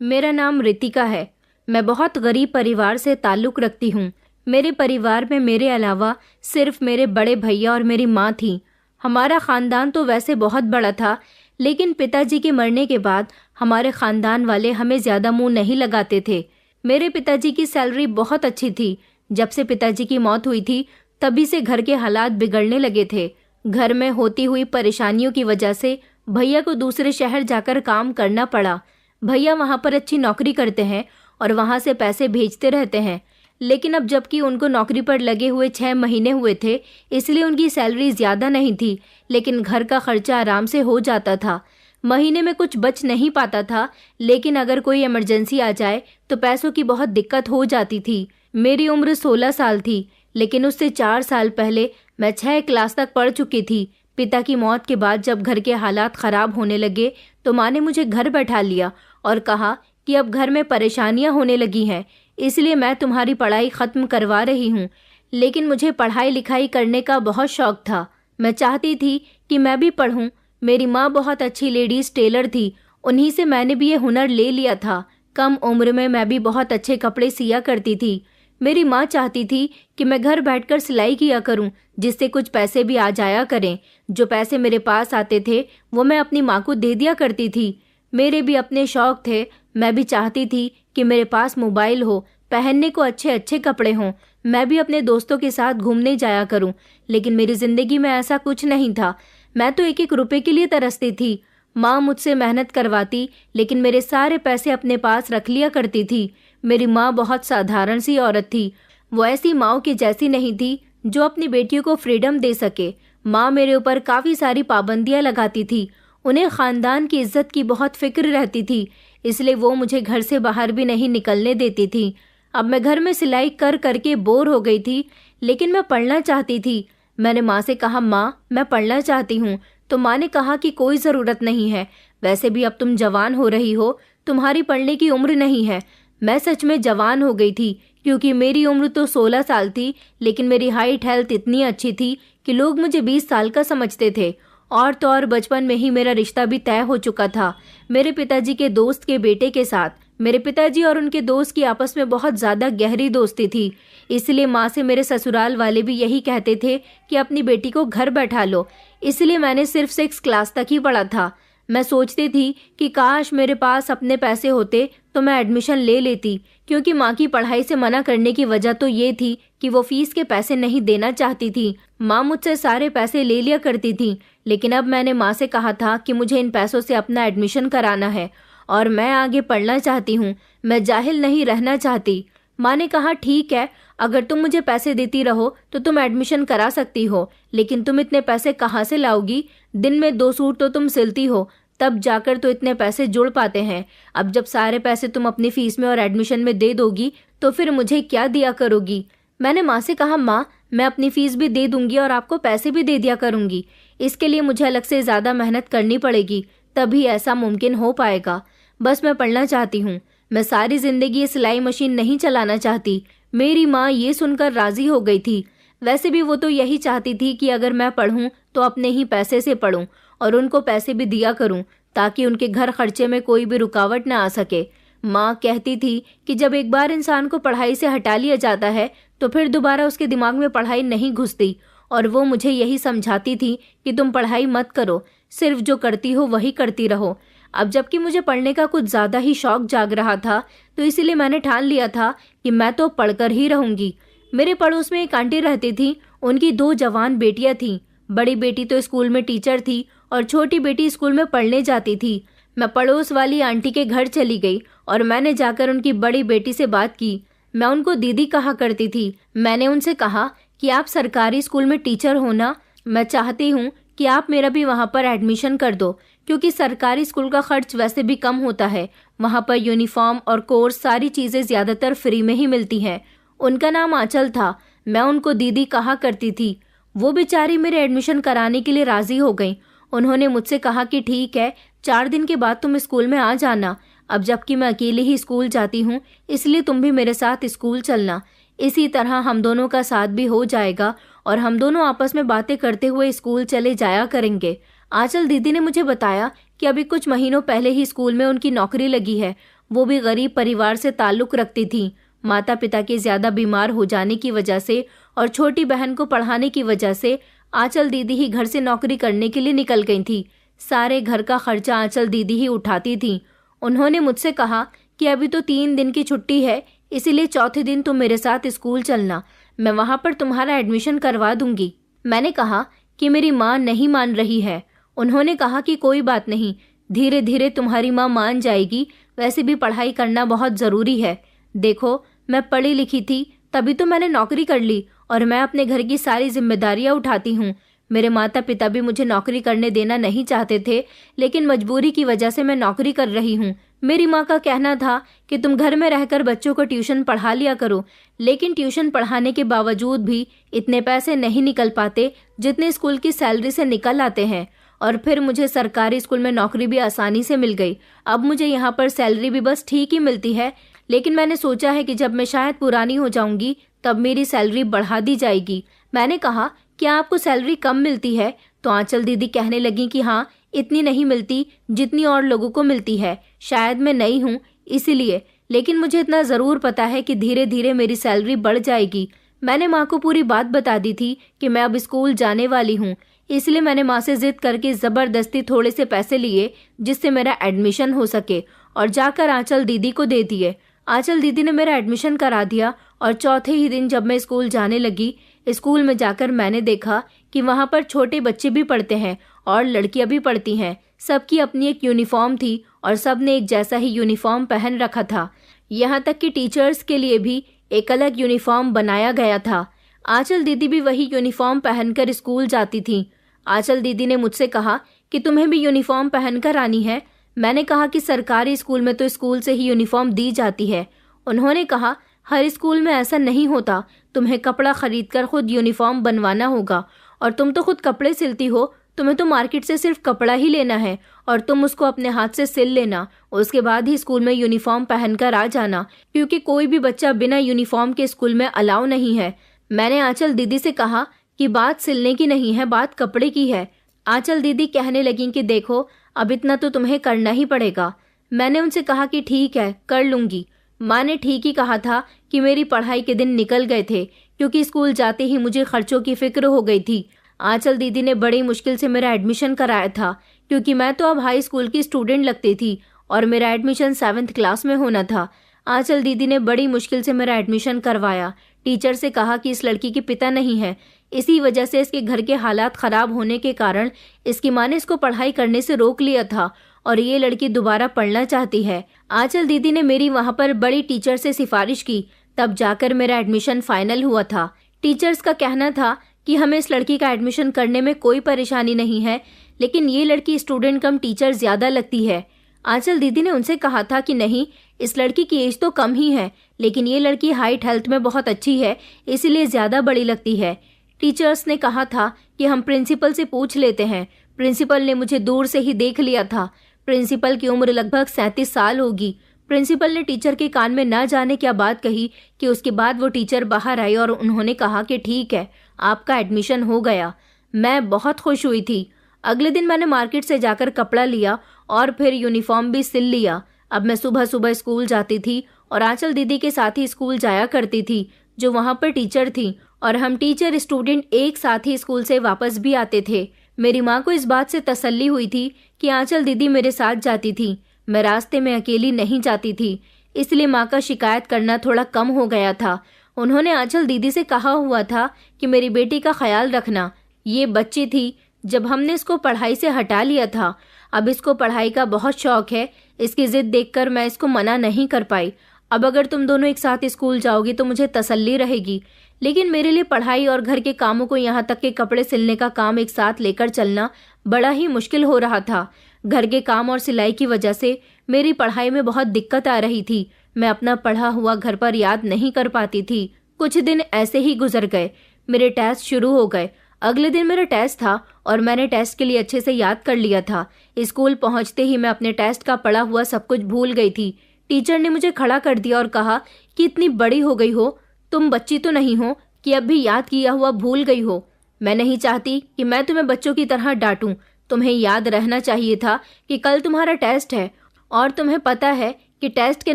मेरा नाम रितिका है। मैं बहुत गरीब परिवार से ताल्लुक़ रखती हूँ। मेरे परिवार में मेरे अलावा सिर्फ मेरे बड़े भैया और मेरी माँ थी। हमारा ख़ानदान तो वैसे बहुत बड़ा था, लेकिन पिताजी के मरने के बाद हमारे ख़ानदान वाले हमें ज़्यादा मुँह नहीं लगाते थे। मेरे पिताजी की सैलरी बहुत अच्छी थी। जब से पिताजी की मौत हुई थी, तभी से घर के हालात बिगड़ने लगे थे। घर में होती हुई परेशानियों की वजह से भैया को दूसरे शहर जाकर काम करना पड़ा। भैया वहाँ पर अच्छी नौकरी करते हैं और वहाँ से पैसे भेजते रहते हैं, लेकिन अब जबकि उनको नौकरी पर लगे हुए 6 महीने हुए थे, इसलिए उनकी सैलरी ज़्यादा नहीं थी, लेकिन घर का खर्चा आराम से हो जाता था। महीने में कुछ बच नहीं पाता था, लेकिन अगर कोई इमरजेंसी आ जाए तो पैसों की बहुत दिक्कत हो जाती थी। मेरी उम्र 16 साल थी, लेकिन उससे 4 साल पहले मैं 6 क्लास तक पढ़ चुकी थी। पिता की मौत के बाद जब घर के हालात ख़राब होने लगे तो माँ ने मुझे घर बैठा लिया और कहा कि अब घर में परेशानियां होने लगी हैं, इसलिए मैं तुम्हारी पढ़ाई ख़त्म करवा रही हूँ। लेकिन मुझे पढ़ाई लिखाई करने का बहुत शौक़ था। मैं चाहती थी कि मैं भी पढ़ूँ। मेरी माँ बहुत अच्छी लेडीज़ टेलर थी, उन्हीं से मैंने भी ये हुनर ले लिया था। कम उम्र में मैं भी बहुत अच्छे कपड़े सिया करती थी। मेरी माँ चाहती थी कि मैं घर बैठकर सिलाई किया करूं, जिससे कुछ पैसे भी आ जाया करें। जो पैसे मेरे पास आते थे वो मैं अपनी माँ को दे दिया करती थी। मेरे भी अपने शौक थे। मैं भी चाहती थी कि मेरे पास मोबाइल हो, पहनने को अच्छे अच्छे कपड़े हों, मैं भी अपने दोस्तों के साथ घूमने जाया करूं। लेकिन मेरी ज़िंदगी में ऐसा कुछ नहीं था। मैं तो एक एक रुपए के लिए तरसती थी। माँ मुझसे मेहनत करवाती, लेकिन मेरे सारे पैसे अपने पास रख लिया करती थी। मेरी माँ बहुत साधारण सी औरत थी। वो ऐसी माँओं की जैसी नहीं थी जो अपनी बेटियों को फ्रीडम दे सके। माँ मेरे ऊपर काफ़ी सारी पाबंदियाँ लगाती थी। उन्हें ख़ानदान की इज्जत की बहुत फिक्र रहती थी, इसलिए वो मुझे घर से बाहर भी नहीं निकलने देती थी। अब मैं घर में सिलाई कर करके बोर हो गई थी, लेकिन मैं पढ़ना चाहती थी। मैंने माँ से कहा, माँ मैं पढ़ना चाहती हूँ। तो माँ ने कहा कि कोई ज़रूरत नहीं है, वैसे भी अब तुम जवान हो रही हो, तुम्हारी पढ़ने की उम्र नहीं है। मैं सच में जवान हो गई थी, क्योंकि मेरी उम्र तो 16 साल थी, लेकिन मेरी हाइट हेल्थ इतनी अच्छी थी कि लोग मुझे 20 साल का समझते थे। और तो और बचपन में ही मेरा रिश्ता भी तय हो चुका था, मेरे पिताजी के दोस्त के बेटे के साथ। मेरे पिताजी और उनके दोस्त की आपस में बहुत ज़्यादा गहरी दोस्ती थी, इसलिए माँ से मेरे ससुराल वाले भी यही कहते थे कि अपनी बेटी को घर बैठा लो। इसलिए मैंने सिर्फ 6 क्लास तक ही पढ़ा था। मैं सोचती थी कि काश मेरे पास अपने पैसे होते तो मैं एडमिशन ले लेती, क्योंकि माँ की पढ़ाई से मना करने की वजह तो ये थी कि वो फीस के पैसे नहीं देना चाहती थी। माँ मुझसे सारे पैसे ले लिया करती थी, लेकिन अब मैंने माँ से कहा था कि मुझे इन पैसों से अपना एडमिशन कराना है और मैं आगे पढ़ना चाहती हूँ, मैं जाहिल नहीं रहना चाहती। माँ ने कहा, ठीक है, अगर तुम मुझे पैसे देती रहो तो तुम एडमिशन करा सकती हो, लेकिन तुम इतने पैसे कहाँ से लाओगी? दिन में 2 सूट तो तुम सिलती हो, तब जाकर तो इतने पैसे जुड़ पाते हैं। अब जब सारे पैसे तुम अपनी फीस में और एडमिशन में दे दोगी तो फिर मुझे क्या दिया करोगी? मैंने माँ से कहा, माँ मैं अपनी फीस भी दे दूंगी और आपको पैसे भी दे दिया करूंगी। इसके लिए मुझे अलग से ज़्यादा मेहनत करनी पड़ेगी, तभी ऐसा मुमकिन हो पाएगा। बस मैं पढ़ना चाहती हूँ, मैं सारी ज़िंदगी ये सिलाई मशीन नहीं चलाना चाहती। मेरी माँ ये सुनकर राज़ी हो गई थी। वैसे भी वो तो यही चाहती थी कि अगर मैं पढ़ूँ तो अपने ही पैसे से पढ़ूँ और उनको पैसे भी दिया करूँ, ताकि उनके घर खर्चे में कोई भी रुकावट ना आ सके। माँ कहती थी कि जब एक बार इंसान को पढ़ाई से हटा लिया जाता है तो फिर दोबारा उसके दिमाग में पढ़ाई नहीं घुसती, और वो मुझे यही समझाती थी कि तुम पढ़ाई मत करो, सिर्फ जो करती हो वही करती रहो। अब जबकि मुझे पढ़ने का कुछ ज़्यादा ही शौक जाग रहा था, तो इसीलिए मैंने ठान लिया था कि मैं तो पढ़कर ही रहूँगी। मेरे पड़ोस में एक आंटी रहती थी, उनकी 2 जवान बेटियाँ थीं। बड़ी बेटी तो स्कूल में टीचर थी और छोटी बेटी स्कूल में पढ़ने जाती थी। मैं पड़ोस वाली आंटी के घर चली गई और मैंने जाकर उनकी बड़ी बेटी से बात की। मैं उनको दीदी कहा करती थी। मैंने उनसे कहा कि आप सरकारी स्कूल में टीचर हो ना, मैं चाहती हूँ कि आप मेरा भी वहाँ पर एडमिशन कर दो, क्योंकि सरकारी स्कूल का खर्च वैसे भी कम होता है। वहाँ पर यूनिफॉर्म और कोर्स सारी चीज़ें ज़्यादातर फ्री में ही मिलती हैं। उनका नाम आंचल था। मैं उनको दीदी कहा करती थी। वो बेचारी मेरे एडमिशन कराने के लिए राज़ी हो गई। उन्होंने मुझसे कहा कि ठीक है, 4 दिन के बाद तुम स्कूल में आ जाना। अब जबकि मैं अकेले ही स्कूल जाती हूँ, इसलिए तुम भी मेरे साथ स्कूल चलना। इसी तरह हम दोनों का साथ भी हो जाएगा और हम दोनों आपस में बातें करते हुए स्कूल चले जाया करेंगे। आंचल दीदी ने मुझे बताया कि अभी कुछ महीनों पहले ही स्कूल में उनकी नौकरी लगी है। वो भी गरीब परिवार से ताल्लुक़ रखती थीं। माता पिता के ज़्यादा बीमार हो जाने की वजह से और छोटी बहन को पढ़ाने की वजह से आंचल दीदी ही घर से नौकरी करने के लिए निकल गई थी। सारे घर का खर्चा आंचल दीदी ही उठाती थी। उन्होंने मुझसे कहा कि अभी तो 3 दिन की छुट्टी है, इसीलिए चौथे दिन तुम मेरे साथ स्कूल चलना, मैं वहाँ पर तुम्हारा एडमिशन करवा दूंगी। मैंने कहा कि मेरी माँ नहीं मान रही है। उन्होंने कहा कि कोई बात नहीं, धीरे धीरे तुम्हारी माँ मान जाएगी, वैसे भी पढ़ाई करना बहुत ज़रूरी है। देखो, मैं पढ़ी लिखी थी तभी तो मैंने नौकरी कर ली और मैं अपने घर की सारी जिम्मेदारियां उठाती हूँ। मेरे माता पिता भी मुझे नौकरी करने देना नहीं चाहते थे, लेकिन मजबूरी की वजह से मैं नौकरी कर रही हूँ। मेरी माँ का कहना था कि तुम घर में रहकर बच्चों को ट्यूशन पढ़ा लिया करो, लेकिन ट्यूशन पढ़ाने के बावजूद भी इतने पैसे नहीं निकल पाते जितने स्कूल की सैलरी से निकल आते हैं। और फिर मुझे सरकारी स्कूल में नौकरी भी आसानी से मिल गई। अब मुझे यहाँ पर सैलरी भी बस ठीक ही मिलती है, लेकिन मैंने सोचा है कि जब मैं शायद पुरानी हो जाऊंगी तब मेरी सैलरी बढ़ा दी जाएगी। मैंने कहा, क्या आपको सैलरी कम मिलती है? तो आंचल दीदी कहने लगी कि हाँ, इतनी नहीं मिलती जितनी और लोगों को मिलती है। शायद मैं नई हूँ इसीलिए, लेकिन मुझे इतना ज़रूर पता है कि धीरे धीरे मेरी सैलरी बढ़ जाएगी। मैंने माँ को पूरी बात बता दी थी कि मैं अब स्कूल जाने वाली हूँ, इसलिए मैंने माँ से जिद करके ज़बरदस्ती थोड़े से पैसे लिए जिससे मेरा एडमिशन हो सके और जाकर आंचल दीदी को दे दिए। आंचल दीदी ने मेरा एडमिशन करा दिया और चौथे ही दिन जब मैं स्कूल जाने लगी, स्कूल में जाकर मैंने देखा कि वहाँ पर छोटे बच्चे भी पढ़ते हैं और लड़कियाँ भी पढ़ती हैं। सबकी अपनी एक यूनिफॉर्म थी और सब ने एक जैसा ही यूनिफॉर्म पहन रखा था। यहाँ तक कि टीचर्स के लिए भी एक अलग यूनिफॉर्म बनाया गया था। आंचल दीदी भी वही यूनिफॉर्म पहनकर स्कूल जाती थी। आंचल दीदी ने मुझसे कहा कि तुम्हें भी यूनिफॉर्म पहनकर आनी है। मैंने कहा कि सरकारी स्कूल में तो स्कूल से ही यूनिफॉर्म दी जाती है। उन्होंने कहा, हर स्कूल में ऐसा नहीं होता, तुम्हें कपड़ा खरीदकर खुद यूनिफॉर्म बनवाना होगा और तुम तो खुद कपड़े सिलती हो, तुम्हें तो मार्केट से सिर्फ कपड़ा ही लेना है और तुम उसको अपने हाथ से सिल लेना, उसके बाद ही स्कूल में यूनिफॉर्म पहनकर आ जाना, क्योंकि कोई भी बच्चा बिना यूनिफॉर्म के स्कूल में अलाउ नहीं है। मैंने आंचल दीदी से कहा कि बात सिलने की नहीं है, बात कपड़े की है। आंचल दीदी कहने लगी कि देखो, अब इतना तो तुम्हें करना ही पड़ेगा। मैंने उनसे कहा कि ठीक है, कर लूंगी। माँ ने ठीक ही कहा था कि मेरी पढ़ाई के दिन निकल गए थे, क्योंकि स्कूल जाते ही मुझे खर्चों की फिक्र हो गई थी। आंचल दीदी ने बड़ी मुश्किल से मेरा एडमिशन कराया था, क्योंकि मैं तो अब हाई स्कूल की स्टूडेंट लगती थी और मेरा एडमिशन 7th क्लास में होना था। आंचल दीदी ने बड़ी मुश्किल से मेरा एडमिशन करवाया। टीचर से कहा कि इस लड़की के पिता नहीं है, इसी वजह से इसके घर के हालात ख़राब होने के कारण इसकी माँ ने इसको पढ़ाई करने से रोक लिया था और ये लड़की दोबारा पढ़ना चाहती है। आंचल दीदी ने मेरी वहाँ पर बड़ी टीचर से सिफारिश की, तब जाकर मेरा एडमिशन फाइनल हुआ था। टीचर्स का कहना था कि हमें इस लड़की का एडमिशन करने में कोई परेशानी नहीं है, लेकिन ये लड़की स्टूडेंट कम टीचर ज़्यादा लगती है। आंचल दीदी ने उनसे कहा था कि नहीं, इस लड़की की एज तो कम ही है, लेकिन ये लड़की हाइट हेल्थ में बहुत अच्छी है, इसीलिए ज़्यादा बड़ी लगती है। टीचर्स ने कहा था कि हम प्रिंसिपल से पूछ लेते हैं। प्रिंसिपल ने मुझे दूर से ही देख लिया था। प्रिंसिपल की उम्र लगभग 37 साल होगी। प्रिंसिपल ने टीचर के कान में ना जाने क्या बात कही कि उसके बाद वो टीचर बाहर आई और उन्होंने कहा कि ठीक है, आपका एडमिशन हो गया। मैं बहुत खुश हुई थी। अगले दिन मैंने मार्केट से जाकर कपड़ा लिया और फिर यूनिफॉर्म भी सिल लिया। अब मैं सुबह सुबह स्कूल जाती थी और आंचल दीदी के साथ ही स्कूल जाया करती थी, जो वहाँ पर टीचर थी, और हम टीचर स्टूडेंट एक साथ ही स्कूल से वापस भी आते थे। मेरी माँ को इस बात से तसल्ली हुई थी कि आंचल दीदी मेरे साथ जाती थी, मैं रास्ते में अकेली नहीं जाती थी, इसलिए माँ का शिकायत करना थोड़ा कम हो गया था। उन्होंने आंचल दीदी से कहा हुआ था कि मेरी बेटी का ख्याल रखना। ये बच्ची थी, जब हमने इसको पढ़ाई से हटा लिया था। अब इसको पढ़ाई का बहुत शौक है, इसकी जिद देखकर मैं इसको मना नहीं कर पाई। अब अगर तुम दोनों एक साथ स्कूल जाओगी तो मुझे तसल्ली रहेगी, लेकिन मेरे लिए पढ़ाई और घर के कामों को यहाँ तक के कपड़े सिलने का काम एक साथ लेकर चलना बड़ा ही मुश्किल हो रहा था। घर के काम और सिलाई की वजह से मेरी पढ़ाई में बहुत दिक्कत आ रही थी। मैं अपना पढ़ा हुआ घर पर याद नहीं कर पाती थी। कुछ दिन ऐसे ही गुजर गए। मेरे टेस्ट शुरू हो गए। अगले दिन मेरा टेस्ट था और मैंने टेस्ट के लिए अच्छे से याद कर लिया था। स्कूल पहुंचते ही मैं अपने टेस्ट का पढ़ा हुआ सब कुछ भूल गई थी। टीचर ने मुझे खड़ा कर दिया और कहा कि इतनी बड़ी हो गई हो, तुम बच्ची तो नहीं हो कि अब भी याद किया हुआ भूल गई हो। मैं नहीं चाहती कि मैं तुम्हें बच्चों की तरह डांटूं। तुम्हें याद रहना चाहिए था कि कल तुम्हारा टेस्ट है और तुम्हें पता है कि टेस्ट के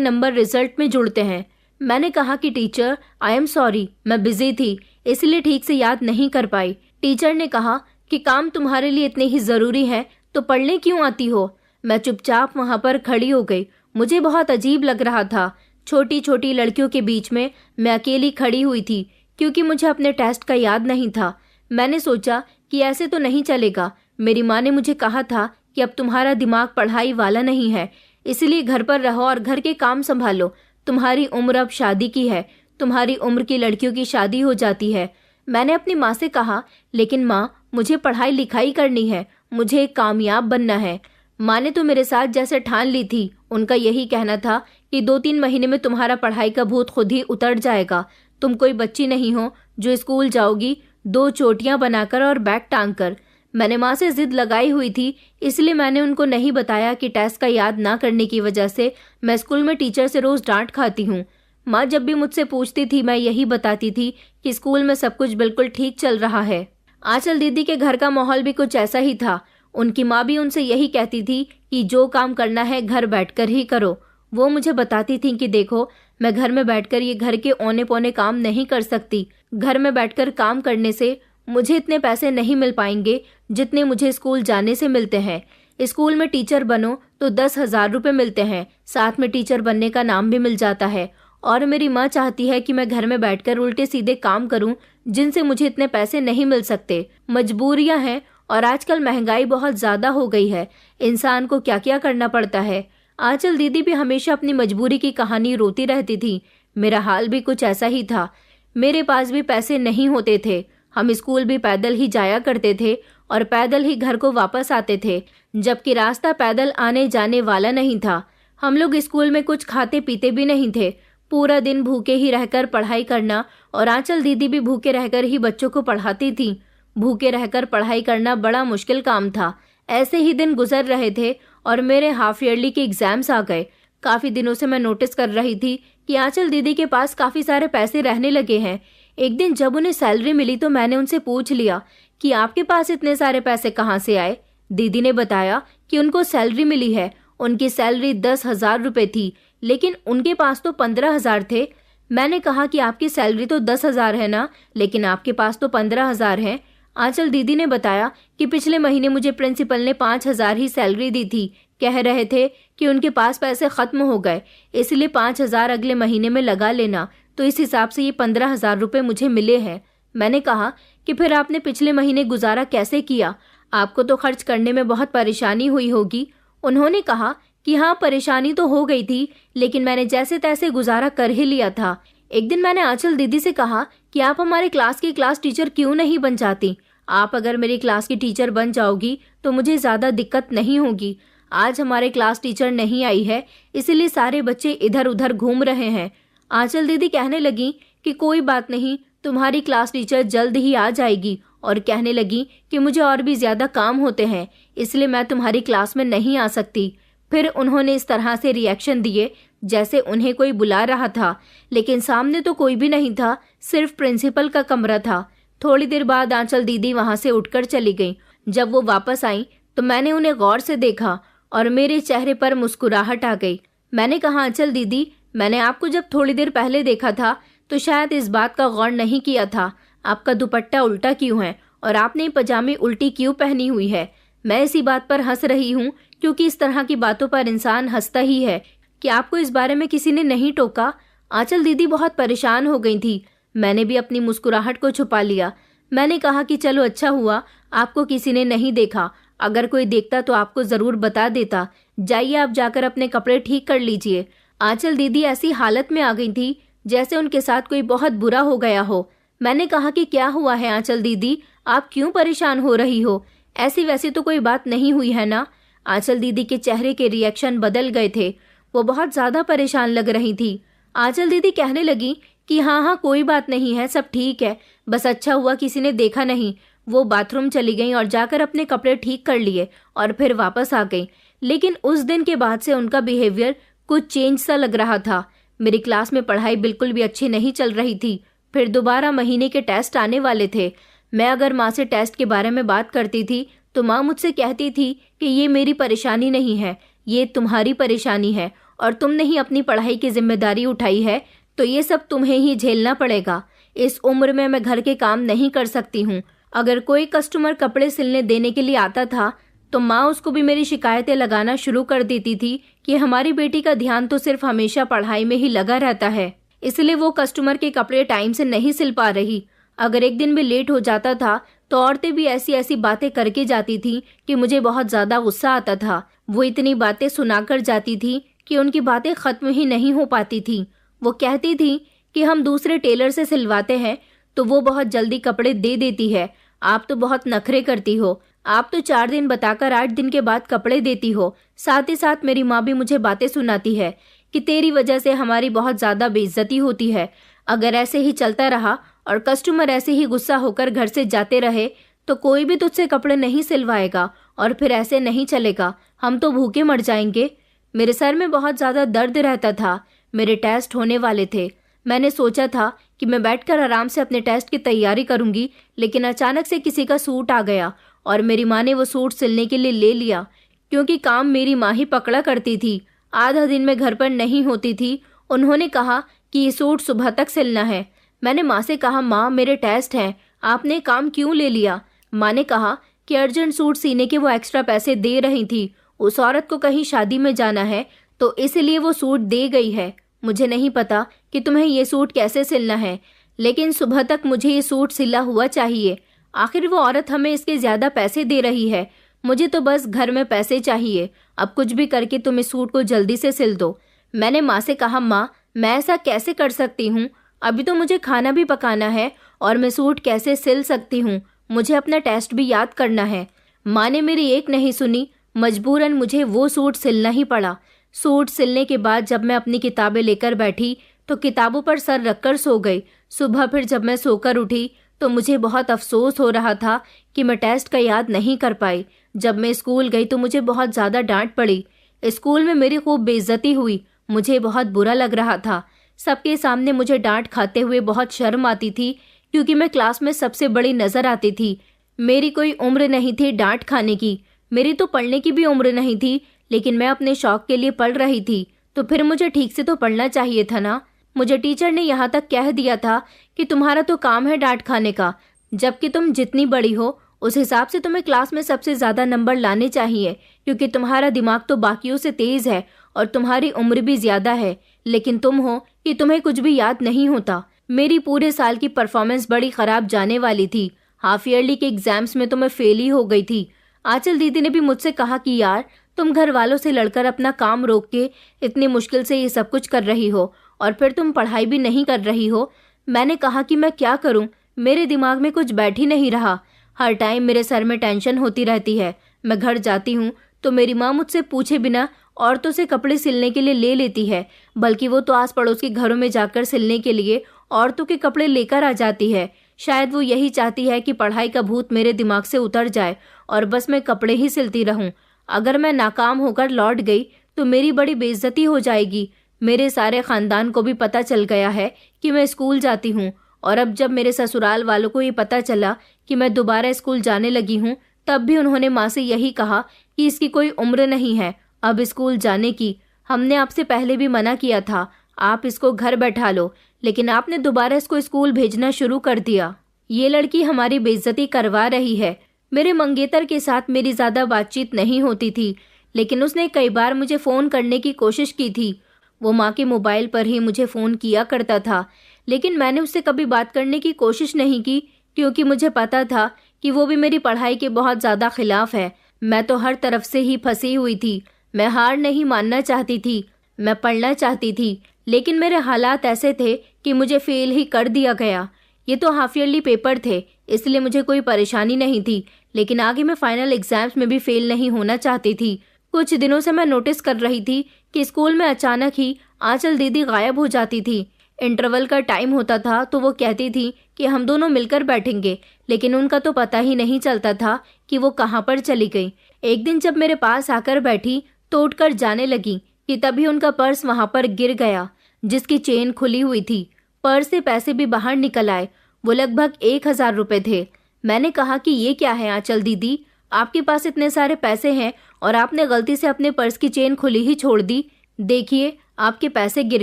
नंबर रिजल्ट में जुड़ते हैं। मैंने कहा कि टीचर, आई एम सॉरी, मैं बिजी थी, इसलिए ठीक से याद नहीं कर पाई। टीचर ने कहा कि काम तुम्हारे लिए इतने ही ज़रूरी है तो पढ़ने क्यों आती हो। मैं चुपचाप वहाँ पर खड़ी हो गई। मुझे बहुत अजीब लग रहा था। छोटी छोटी लड़कियों के बीच में मैं अकेली खड़ी हुई थी, क्योंकि मुझे अपने टेस्ट का याद नहीं था। मैंने सोचा कि ऐसे तो नहीं चलेगा। मेरी माँ ने मुझे कहा था कि अब तुम्हारा दिमाग पढ़ाई वाला नहीं है, इसलिए घर पर रहो और घर के काम संभालो। तुम्हारी उम्र अब शादी की है, तुम्हारी उम्र की लड़कियों की शादी हो जाती है। मैंने अपनी माँ से कहा, लेकिन माँ, मुझे पढ़ाई लिखाई करनी है, मुझे एक कामयाब बनना है। माँ ने तो मेरे साथ जैसे ठान ली थी। उनका यही कहना था कि 2-3 महीने में तुम्हारा पढ़ाई का भूत खुद ही उतर जाएगा। तुम कोई बच्ची नहीं हो जो स्कूल जाओगी 2 चोटियां बनाकर और बैग टांग कर। मैंने माँ से जिद लगाई हुई थी, इसलिए मैंने उनको नहीं बताया कि टेस्ट का याद ना करने की वजह से मैं स्कूल में टीचर से रोज डांट खाती हूँ। माँ जब भी मुझसे पूछती थी मैं यही बताती थी कि स्कूल में सब कुछ बिल्कुल ठीक चल रहा है। आंचल दीदी के घर का माहौल भी कुछ ऐसा ही था। उनकी माँ भी उनसे यही कहती थी कि जो काम करना है घर बैठकर ही करो। वो मुझे बताती थी कि देखो, मैं घर में बैठकर ये घर के औने पौने काम नहीं कर सकती। घर में बैठकर काम करने से मुझे इतने पैसे नहीं मिल पाएंगे जितने मुझे स्कूल जाने से मिलते हैं। स्कूल में टीचर बनो तो 10,000 रुपये मिलते हैं, साथ में टीचर बनने का नाम भी मिल जाता है। और मेरी माँ चाहती है कि मैं घर में बैठकर उल्टे सीधे काम करूं जिनसे मुझे इतने पैसे नहीं मिल सकते। मजबूरियां हैं और आजकल महंगाई बहुत ज़्यादा हो गई है। इंसान को क्या क्या करना पड़ता है। आंचल दीदी भी हमेशा अपनी मजबूरी की कहानी रोती रहती थी। मेरा हाल भी कुछ ऐसा ही था। मेरे पास भी पैसे नहीं होते थे। हम स्कूल भी पैदल ही जाया करते थे और पैदल ही घर को वापस आते थे, जबकि रास्ता पैदल आने जाने वाला नहीं था। हम लोग स्कूल में कुछ खाते पीते भी नहीं थे। पूरा दिन भूखे ही रहकर पढ़ाई करना, और आंचल दीदी भी भूखे रहकर ही बच्चों को पढ़ाती थी। भूखे रहकर पढ़ाई करना बड़ा मुश्किल काम था। ऐसे ही दिन गुजर रहे थे और मेरे हाफ ईयरली के एग्जाम्स आ गए। काफ़ी दिनों से मैं नोटिस कर रही थी कि आंचल दीदी के पास काफ़ी सारे पैसे रहने लगे हैं। एक दिन जब उन्हें सैलरी मिली तो मैंने उनसे पूछ लिया कि आपके पास इतने सारे पैसे कहाँ से आए। दीदी ने बताया कि उनको सैलरी मिली है। उनकी सैलरी 10,000 रुपये थी, लेकिन उनके पास तो 15,000 थे। मैंने कहा कि आपकी सैलरी तो 10,000 है ना, लेकिन आपके पास तो 15,000 है। आंचल दीदी ने बताया कि पिछले महीने मुझे प्रिंसिपल ने 5,000 ही सैलरी दी थी। कह रहे थे कि उनके पास पैसे खत्म हो गए, इसलिए 5,000 अगले महीने में लगा लेना। तो इस हिसाब से ये 15,000 रुपये मुझे मिले हैं। मैंने कहा कि फिर आपने पिछले महीने गुजारा कैसे किया? आपको तो खर्च करने में बहुत परेशानी हुई होगी। उन्होंने कहा कि हाँ, परेशानी तो हो गई थी, लेकिन मैंने जैसे तैसे गुजारा कर ही लिया था। एक दिन मैंने आंचल दीदी से कहा कि आप हमारे क्लास की क्लास टीचर क्यों नहीं बन जाती? आप अगर मेरी क्लास की टीचर बन जाओगी तो मुझे ज़्यादा दिक्कत नहीं होगी। आज हमारे क्लास टीचर नहीं आई है, इसीलिए सारे बच्चे इधर उधर घूम रहे हैं। आंचल दीदी कहने लगी कि कोई बात नहीं, तुम्हारी क्लास टीचर जल्द ही आ जाएगी, और कहने लगी कि मुझे और भी ज़्यादा काम होते हैं, इसलिए मैं तुम्हारी क्लास में नहीं आ सकती। फिर उन्होंने इस तरह से रिएक्शन दिए जैसे उन्हें कोई बुला रहा था, लेकिन सामने तो कोई भी नहीं था, सिर्फ प्रिंसिपल का कमरा था। थोड़ी देर बाद आंचल दीदी वहाँ से उठकर चली गई। जब वो वापस आई तो मैंने उन्हें गौर से देखा और मेरे चेहरे पर मुस्कुराहट आ गई। मैंने कहा, आंचल दीदी, मैंने आपको जब थोड़ी देर पहले देखा था तो शायद इस बात का गौर नहीं किया था, आपका दुपट्टा उल्टा क्यों है और आपने पजामे उल्टी क्यों पहनी हुई है। मैं इसी बात पर हंस रही हूँ क्योंकि इस तरह की बातों पर इंसान हंसता ही है। कि आपको इस बारे में किसी ने नहीं टोका? आंचल दीदी बहुत परेशान हो गई थी। मैंने भी अपनी मुस्कुराहट को छुपा लिया। मैंने कहा कि चलो अच्छा हुआ आपको किसी ने नहीं देखा, अगर कोई देखता तो आपको ज़रूर बता देता। जाइए आप जाकर अपने कपड़े ठीक कर लीजिए। आंचल दीदी ऐसी हालत में आ गई थी जैसे उनके साथ कोई बहुत बुरा हो गया हो। मैंने कहा कि क्या हुआ है आंचल दीदी, आप क्यों परेशान हो रही हो? ऐसी वैसी तो कोई बात नहीं हुई है ना? आंचल दीदी के चेहरे के रिएक्शन बदल गए थे। वो बहुत ज़्यादा परेशान लग रही थी। आंचल दीदी कहने लगी कि हाँ हाँ कोई बात नहीं है, सब ठीक है, बस अच्छा हुआ किसी ने देखा नहीं। वो बाथरूम चली गई और जाकर अपने कपड़े ठीक कर लिए और फिर वापस आ गई। लेकिन उस दिन के बाद से उनका बिहेवियर कुछ चेंज सा लग रहा था। मेरी क्लास में पढ़ाई बिल्कुल भी अच्छी नहीं चल रही थी। फिर दोबारा महीने के टेस्ट आने वाले थे। मैं अगर माँ से टेस्ट के बारे में बात करती थी तो माँ मुझसे कहती थी कि ये मेरी परेशानी नहीं है, ये तुम्हारी परेशानी है और तुमने ही अपनी पढ़ाई की जिम्मेदारी उठाई है, तो ये सब तुम्हें ही झेलना पड़ेगा। इस उम्र में मैं घर के काम नहीं कर सकती हूँ। अगर कोई कस्टमर कपड़े सिलने देने के लिए आता था तो माँ उसको भी मेरी शिकायतें लगाना शुरू कर देती थी कि हमारी बेटी का ध्यान तो सिर्फ हमेशा पढ़ाई में ही लगा रहता है, इसलिए वो कस्टमर के कपड़े टाइम से नहीं सिल पा रही। अगर एक दिन भी लेट हो जाता था तो औरतें भी ऐसी ऐसी बातें करके जाती थी कि मुझे बहुत ज़्यादा गुस्सा आता था। वो इतनी बातें सुनाकर जाती थी कि उनकी बातें ख़त्म ही नहीं हो पाती थी। वो कहती थी कि हम दूसरे टेलर से सिलवाते हैं तो वो बहुत जल्दी कपड़े दे देती है, आप तो बहुत नखरे करती हो, आप तो 4 दिन बताकर 8 दिन के बाद कपड़े देती हो। साथ ही साथ मेरी माँ भी मुझे बातें सुनाती है कि तेरी वजह से हमारी बहुत ज़्यादा बेइज्जती होती है। अगर ऐसे ही चलता रहा और कस्टमर ऐसे ही गुस्सा होकर घर से जाते रहे तो कोई भी तुझसे कपड़े नहीं सिलवाएगा और फिर ऐसे नहीं चलेगा, हम तो भूखे मर जाएंगे। मेरे सर में बहुत ज़्यादा दर्द रहता था। मेरे टेस्ट होने वाले थे। मैंने सोचा था कि मैं बैठकर आराम से अपने टेस्ट की तैयारी करूंगी, लेकिन अचानक से किसी का सूट आ गया और मेरी माँ ने वो सूट सिलने के लिए ले लिया, क्योंकि काम मेरी माँ ही पकड़ा करती थी। आधा दिन में घर पर नहीं होती थी। उन्होंने कहा कि ये सूट सुबह तक सिलना है। मैंने माँ से कहा, माँ मेरे टेस्ट हैं, आपने काम क्यों ले लिया? माँ ने कहा कि अर्जेंट सूट सीने के वो एक्स्ट्रा पैसे दे रही थी, उस औरत को कहीं शादी में जाना है तो इसलिए वो सूट दे गई है। मुझे नहीं पता कि तुम्हें ये सूट कैसे सिलना है, लेकिन सुबह तक मुझे ये सूट सिला हुआ चाहिए। आखिर वो औरत हमें इसके ज़्यादा पैसे दे रही है, मुझे तो बस घर में पैसे चाहिए। अब कुछ भी करके तुम इस सूट को जल्दी से सिल दो। मैंने माँ से कहा, माँ मैं ऐसा कैसे कर सकती हूँ, अभी तो मुझे खाना भी पकाना है और मैं सूट कैसे सिल सकती हूँ, मुझे अपना टेस्ट भी याद करना है। माँ ने मेरी एक नहीं सुनी, मजबूरन मुझे वो सूट सिलना ही पड़ा। सूट सिलने के बाद जब मैं अपनी किताबें लेकर बैठी तो किताबों पर सर रखकर सो गई। सुबह फिर जब मैं सोकर उठी तो मुझे बहुत अफसोस हो रहा था कि मैं टेस्ट का याद नहीं कर पाई। जब मैं स्कूल गई तो मुझे बहुत ज़्यादा डांट पड़ी। स्कूल में मेरी खूब बेइज्जती हुई, मुझे बहुत बुरा लग रहा था। सबके सामने मुझे डांट खाते हुए बहुत शर्म आती थी, क्योंकि मैं क्लास में सबसे बड़ी नज़र आती थी। मेरी कोई उम्र नहीं थी डांट खाने की, मेरी तो पढ़ने की भी उम्र नहीं थी, लेकिन मैं अपने शौक के लिए पढ़ रही थी, तो फिर मुझे ठीक से तो पढ़ना चाहिए था ना। मुझे टीचर ने यहाँ तक कह दिया था कि तुम्हारा तो काम है डांट खाने का, जबकि तुम जितनी बड़ी हो उस हिसाब से तुम्हें क्लास में सबसे ज़्यादा नंबर लाने चाहिए, क्योंकि तुम्हारा दिमाग तो बाकियों से तेज़ है और तुम्हारी उम्र भी ज़्यादा है, लेकिन तुम हो कि तुम्हें कुछ भी याद नहीं होता। मेरी पूरे साल की परफॉर्मेंस बड़ी ख़राब जाने वाली थी। हाफ ईयरली के एग्ज़ाम्स में तो मैं फेल ही हो गई थी। आंचल दीदी ने भी मुझसे कहा कि यार तुम घर वालों से लड़कर अपना काम रोक के इतनी मुश्किल से ये सब कुछ कर रही हो और फिर तुम पढ़ाई भी नहीं कर रही हो। मैंने कहा कि मैं क्या करूं, मेरे दिमाग में कुछ बैठ ही नहीं रहा। हर टाइम मेरे सर में टेंशन होती रहती है। मैं घर जाती हूँ तो मेरी माँ मुझसे पूछे बिना औरतों से कपड़े सिलने के लिए ले लेती है, बल्कि वो तो आस पड़ोस के घरों में जाकर सिलने के लिए औरतों के कपड़े लेकर आ जाती है। शायद वो यही चाहती है कि पढ़ाई का भूत मेरे दिमाग से उतर जाए और बस मैं कपड़े ही सिलती रहूं। अगर मैं नाकाम होकर लौट गई तो मेरी बड़ी बेइज्जती हो जाएगी। मेरे सारे खानदान को भी पता चल गया है कि मैं स्कूल जाती हूँ, और अब जब मेरे ससुराल वालों को ये पता चला कि मैं दोबारा स्कूल जाने लगी हूँ, तब भी उन्होंने माँ से यही कहा कि इसकी कोई उम्र नहीं है अब स्कूल जाने की। हमने आपसे पहले भी मना किया था, आप इसको घर बैठा लो, लेकिन आपने दोबारा इसको स्कूल भेजना शुरू कर दिया। ये लड़की हमारी बेइज्जती करवा रही है। मेरे मंगेतर के साथ मेरी ज़्यादा बातचीत नहीं होती थी, लेकिन उसने कई बार मुझे फ़ोन करने की कोशिश की थी। वो माँ के मोबाइल पर ही मुझे फ़ोन किया करता था, लेकिन मैंने उससे कभी बात करने की कोशिश नहीं की, क्योंकि मुझे पता था कि वो भी मेरी पढ़ाई के बहुत ज़्यादा खिलाफ है। मैं तो हर तरफ से ही फंसी हुई थी। मैं हार नहीं मानना चाहती थी, मैं पढ़ना चाहती थी, लेकिन मेरे हालात ऐसे थे कि मुझे फेल ही कर दिया गया। ये तो हाफ ईयरली पेपर थे, इसलिए मुझे कोई परेशानी नहीं थी, लेकिन आगे मैं फाइनल एग्जाम्स में भी फेल नहीं होना चाहती थी। कुछ दिनों से मैं नोटिस कर रही थी कि स्कूल में अचानक ही आंचल दीदी गायब हो जाती थी। इंटरवल का टाइम होता था तो वो कहती थी कि हम दोनों मिलकर बैठेंगे, लेकिन उनका तो पता ही नहीं चलता था कि वो कहाँ पर चली गई। एक दिन जब मेरे पास आकर बैठी तो उठकर जाने लगी कि तभी उनका पर्स वहाँ पर गिर गया, जिसकी चेन खुली हुई थी। पर्स से पैसे भी बाहर निकल आए। वो लगभग 1000 रुपये थे। मैंने कहा कि ये क्या है आंचल दीदी, आपके पास इतने सारे पैसे हैं और आपने गलती से अपने पर्स की चेन खुली ही छोड़ दी। देखिए, आपके पैसे गिर